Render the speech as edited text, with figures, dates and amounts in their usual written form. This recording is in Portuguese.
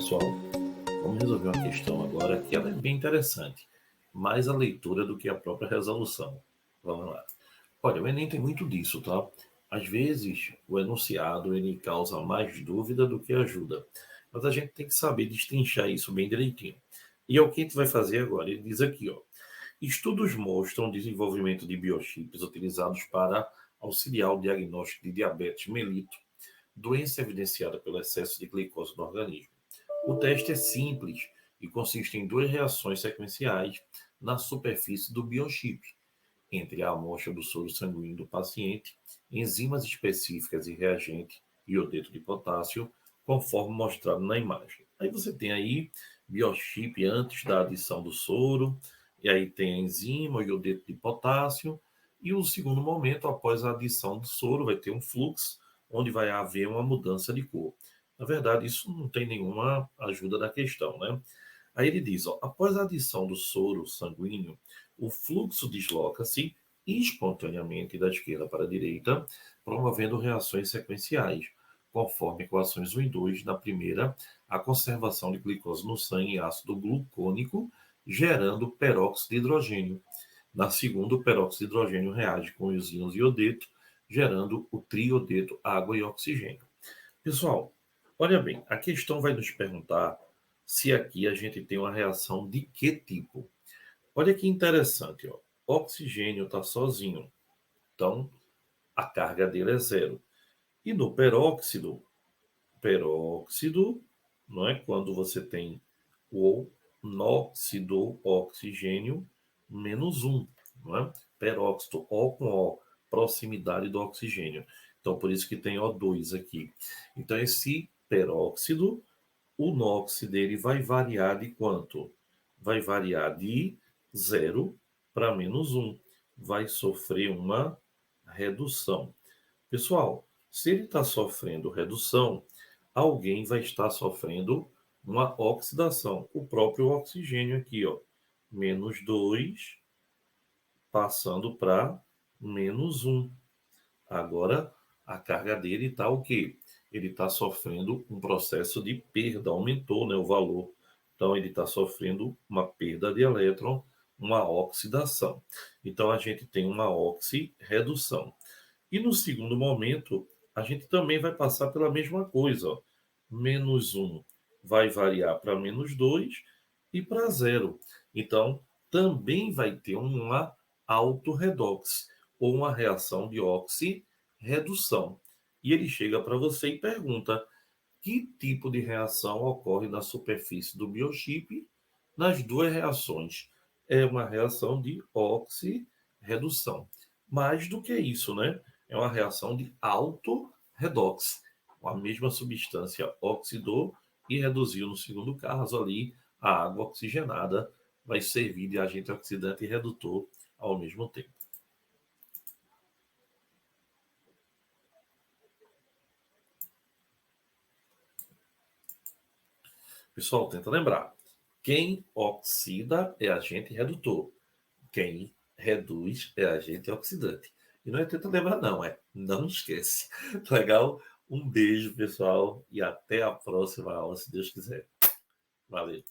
Pessoal, vamos resolver uma questão agora que ela é bem interessante, mais a leitura do que a própria resolução. Vamos lá. Olha, o Enem tem muito disso, tá? Às vezes, o enunciado ele causa mais dúvida do que ajuda, mas a gente tem que saber destrinchar isso bem direitinho. E é o que a gente vai fazer agora. Ele diz aqui, ó, estudos mostram o desenvolvimento de biochips utilizados para auxiliar o diagnóstico de diabetes mellitus, doença evidenciada pelo excesso de glicose no organismo. O teste é simples e consiste em duas reações sequenciais na superfície do biochip, entre a amostra do soro sanguíneo do paciente, enzimas específicas e reagente iodeto de potássio, conforme mostrado na imagem. Aí você tem aí biochip antes da adição do soro, e aí tem a enzima, o iodeto de potássio, e o segundo momento, após a adição do soro, vai ter um fluxo, onde vai haver uma mudança de cor. Na verdade, isso não tem nenhuma ajuda da questão, né? Aí ele diz, ó, após a adição do soro sanguíneo, o fluxo desloca-se espontaneamente da esquerda para a direita, promovendo reações sequenciais, conforme equações 1 e 2. Na primeira, a conservação de glicose no sangue em ácido glucônico, gerando peróxido de hidrogênio. Na segunda, o peróxido de hidrogênio reage com os íons iodeto, gerando o triodeto, água e oxigênio. Pessoal, olha bem, a questão vai nos perguntar se aqui a gente tem uma reação de que tipo. Olha que interessante, ó. O oxigênio está sozinho, então a carga dele é zero. E no peróxido, não é? Quando você tem o nóxido, oxigênio, menos 1, não é? Peróxido, O com O, proximidade do oxigênio. Então, por isso que tem O2 aqui. Então, esse peróxido, o NOx dele vai variar de quanto? Vai variar de 0 para menos 1. Vai sofrer uma redução. Pessoal, se ele está sofrendo redução, alguém vai estar sofrendo uma oxidação. O próprio oxigênio aqui, ó, menos 2, passando para menos 1. Agora, a carga dele está o quê? Ele está sofrendo um processo de perda, aumentou, né, o valor. Então, ele está sofrendo uma perda de elétron, uma oxidação. Então, a gente tem uma oxirredução. E no segundo momento, a gente também vai passar pela mesma coisa. Ó. Menos 1 vai variar para menos 2 e para zero. Então, também vai ter uma autorredox, ou uma reação de oxirredução. E ele chega para você e pergunta que tipo de reação ocorre na superfície do biochip nas duas reações. É uma reação de oxirredução. Mais do que isso, né? É uma reação de autorredox. A mesma substância oxidou e reduziu, no segundo caso ali, a água oxigenada vai servir de agente oxidante e redutor ao mesmo tempo. Pessoal, tenta lembrar. Quem oxida é agente redutor. Quem reduz é agente oxidante. E não é tenta lembrar, não, é não esquece. Legal? Um beijo, pessoal, e até a próxima aula, se Deus quiser. Valeu.